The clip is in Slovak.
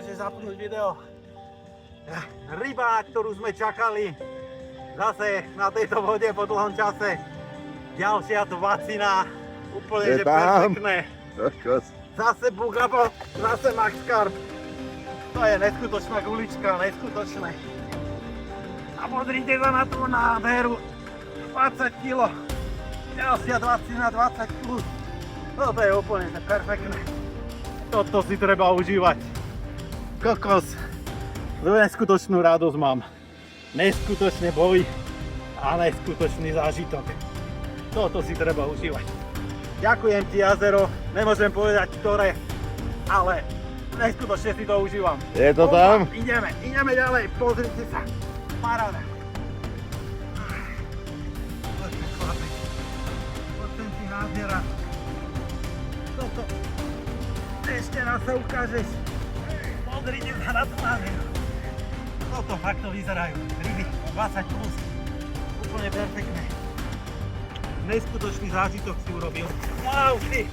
môže zapnúť video. Ryba, ktorú sme čakali zase na tejto vode po dlhom čase. Ďalšia dvacina, úplne že perfektné. Zase bugabo, zase Max Carp. To je neskutočná gulička, neskutočné. A pozrite sa na tú nádheru. 20 kg. Ďalšia 20 plus. Toto je úplne že perfektné. Toto si treba užívať. Kokos. Neskutočnú radosť mám. Neskutočný boj a neskutočný zážitok. Toto si treba užívať. Ďakujem ti, jazero. Nemôžem povedať ktoré, ale neskutočne si to užívam. Je to tam? Ideme ďalej. Pozrite sa. Paráda. Poďte, chlapec. Poďte si nádhera. Toto. Ešte raz sa ukážeš. Pozrite sa na tú nádheru. Toto fakt to vyzerajú. Ryby 20 plus. Úplne perfektné. Neskutočný zážitok si urobil. Wow, ty.